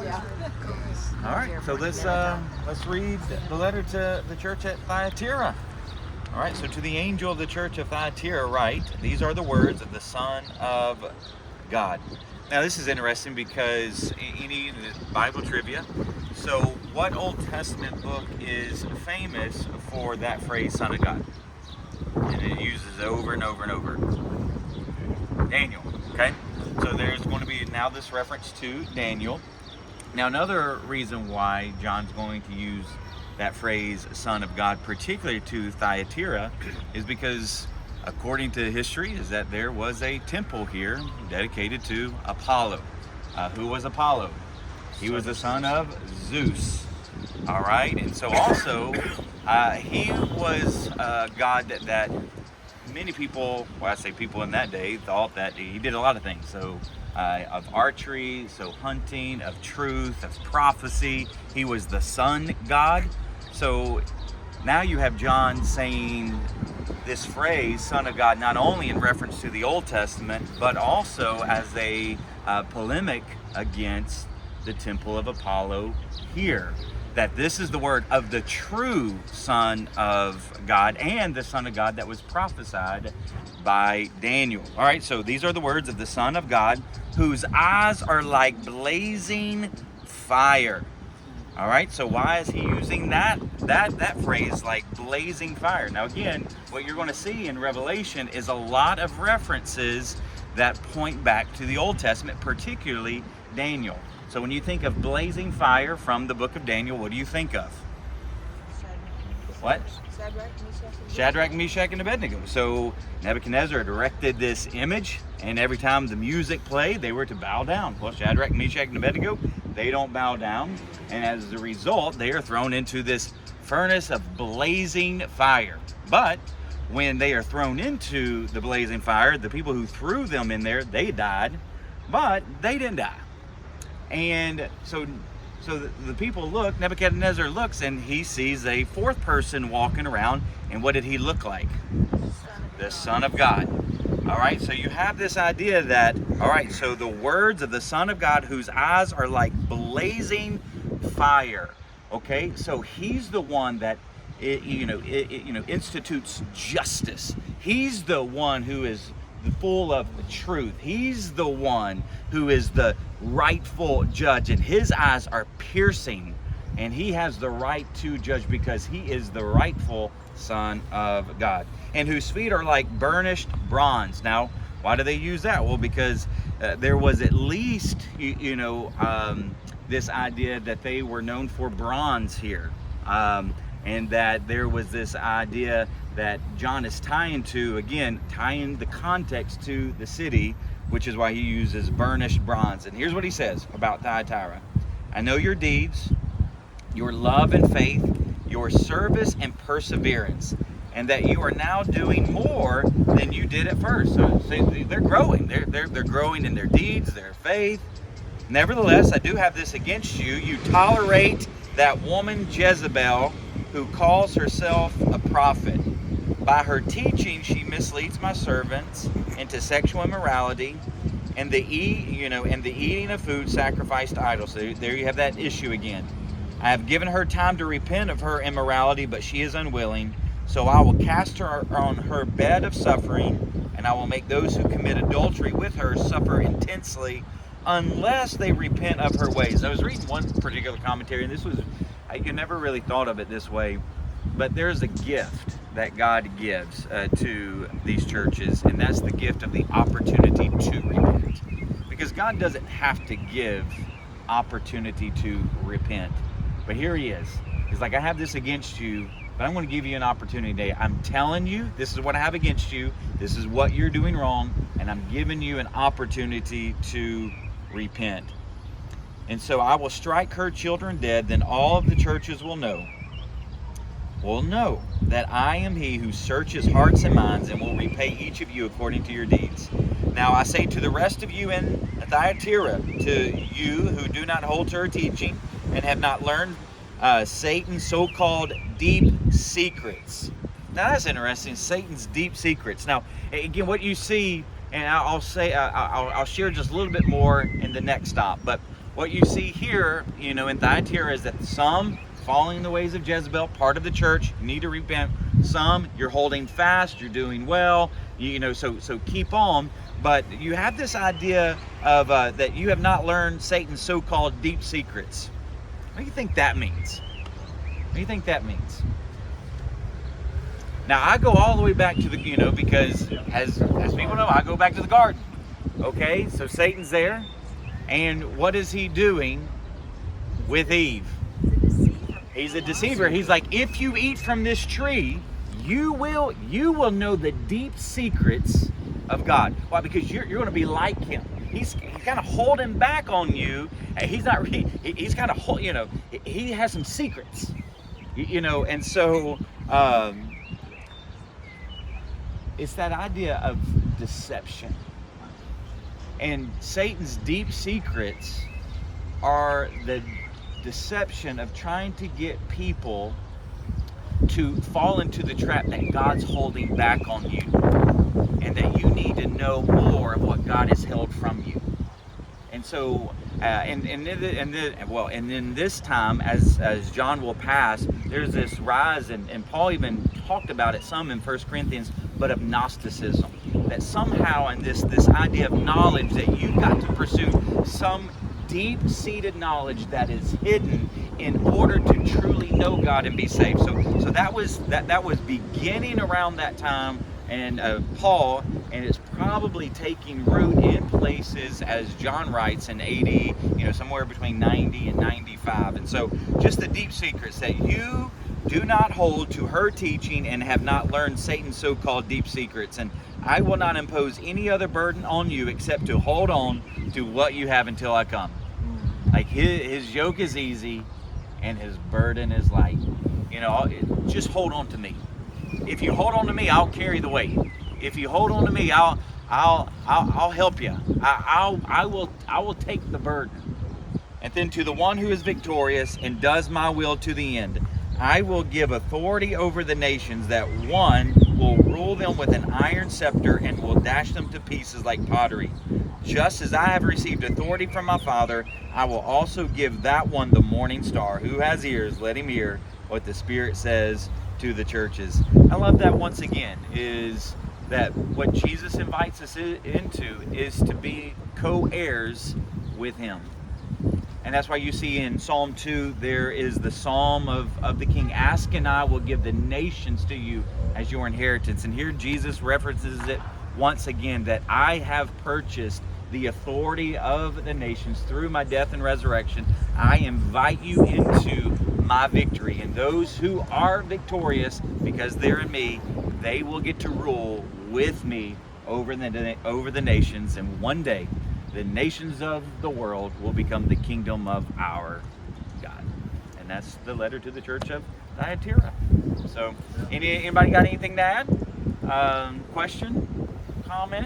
All right, so let's read the letter to the church at Thyatira. All right, so to the angel of the church of Thyatira write, these are the words of the Son of God. Now this is interesting because you need Bible trivia. So what Old Testament book is famous for that phrase, Son of God? And it uses it over and over and over. Daniel, okay? So there's going to be now this reference to Daniel. Now another reason why John's going to use that phrase, Son of God, particularly to Thyatira, is because according to history is that there was a temple here dedicated to Apollo. Who was Apollo? He was the son of Zeus. All right, and so also he was a god that many people, well I say people in that day, thought that he did a lot of things. So of archery, so hunting, of truth, of prophecy. He was the sun god. So now you have John saying this phrase, Son of God, not only in reference to the Old Testament, but also as a polemic against the temple of Apollo here. That this is the word of the true Son of God and the Son of God that was prophesied by Daniel. All right, so these are the words of the Son of God, whose eyes are like blazing fire. All right, so why is he using that phrase, like blazing fire? Now again, what you're going to see in Revelation is a lot of references that point back to the Old Testament, particularly Daniel. So when you think of blazing fire from the book of Daniel, what do you think of? What? Shadrach, Meshach, and Abednego. So Nebuchadnezzar had erected this image, and every time the music played, they were to bow down. Well, Shadrach, Meshach, and Abednego, they don't bow down, and as a result, they are thrown into this furnace of blazing fire. But when they are thrown into the blazing fire, the people who threw them in there, they died, but they didn't die. And so the people look, Nebuchadnezzar looks, and he sees a fourth person walking around, and what did he look like? The Son of God. All right, so you have this idea that, all right, so the words of the Son of God, whose eyes are like blazing fire. Okay, so he's the one that institutes justice. He's the one who is full of truth. He's the one who is the rightful judge, and his eyes are piercing, and he has the right to judge because he is the rightful Son of God, and whose feet are like burnished bronze. Now, why do they use that? Well, because there was at least this idea that they were known for bronze here, and that there was this idea that John is tying the context to the city, which is why he uses burnished bronze. And here's what he says about Thyatira. I know your deeds, your love and faith, your service and perseverance, and that you are now doing more than you did at first. So they're growing. They're growing in their deeds, their faith. Nevertheless, I do have this against you. You tolerate that woman Jezebel, who calls herself a prophet. By her teaching, she misleads my servants into sexual immorality and the eating of food sacrificed to idols. So there you have that issue again. I have given her time to repent of her immorality, but she is unwilling. So I will cast her on her bed of suffering, and I will make those who commit adultery with her suffer intensely unless they repent of her ways. I was reading one particular commentary, and I never really thought of it this way, but there's a gift that God gives to these churches, and that's the gift of the opportunity to repent. Because God doesn't have to give opportunity to repent. But here he is. He's like, I have this against you, but I'm going to give you an opportunity today. I'm telling you, this is what I have against you. This is what you're doing wrong, and I'm giving you an opportunity to repent. And so I will strike her children dead, then all of the churches will know that I am he who searches hearts and minds, and will repay each of you according to your deeds. Now I say to the rest of you in Thyatira, to you who do not hold to her teaching and have not learned Satan's so-called deep secrets. Now that's interesting, Satan's deep secrets. Now again, what you see, and I'll share just a little bit more in the next stop, but what you see here, in Thyatira is that some following the ways of Jezebel, part of the church, you need to repent. Some, you're holding fast, you're doing well, so keep on. But you have this idea of that you have not learned Satan's so-called deep secrets. What do you think that means? What do you think that means? Now, I go all the way back to the, because as people know, I go back to the garden. Okay, so Satan's there, and what is he doing with Eve? He's a deceiver. He's like, if you eat from this tree, you will know the deep secrets of God. Why? Because you're going to be like him. He's kind of holding back on you. He's not. He's kind of he has some secrets. And so it's that idea of deception. And Satan's deep secrets are the deception of trying to get people to fall into the trap that God's holding back on you, and that you need to know more of what God has held from you. And so, and then this time, as John will pass, there's this rise, and Paul even talked about it some in 1 Corinthians, but of Gnosticism. That somehow in this idea of knowledge, that you've got to pursue some deep-seated knowledge that is hidden in order to truly know God and be saved. So that was beginning around that time, and Paul, and it's probably taking root in places, as John writes, in AD, somewhere between 90 and 95. And so just the deep secrets that you do not hold to her teaching and have not learned Satan's so-called deep secrets. And I will not impose any other burden on you except to hold on to what you have until I come. Like his yoke is easy and his burden is light. Just hold on to me. If you hold on to me, I'll carry the weight. If you hold on to me, I'll help you. I will take the burden. And then to the one who is victorious and does my will to the end, I will give authority over the nations, that one will rule them with an iron scepter and will dash them to pieces like pottery. Just as I have received authority from my Father, I will also give that one the morning star. Who has ears, let him hear what the Spirit says to the churches. I love that once again, is that what Jesus invites us into is to be co-heirs with him. And that's why you see in Psalm 2, there is the Psalm of the King. Ask and I will give the nations to you as your inheritance. And here Jesus references it once again, that I have purchased the authority of the nations through my death and resurrection. I invite you into my victory. And those who are victorious, because they're in me, they will get to rule with me over the nations. And one day, the nations of the world will become the kingdom of our God. And that's the letter to the church of Thyatira. So, anybody got anything to add? Question? Comment?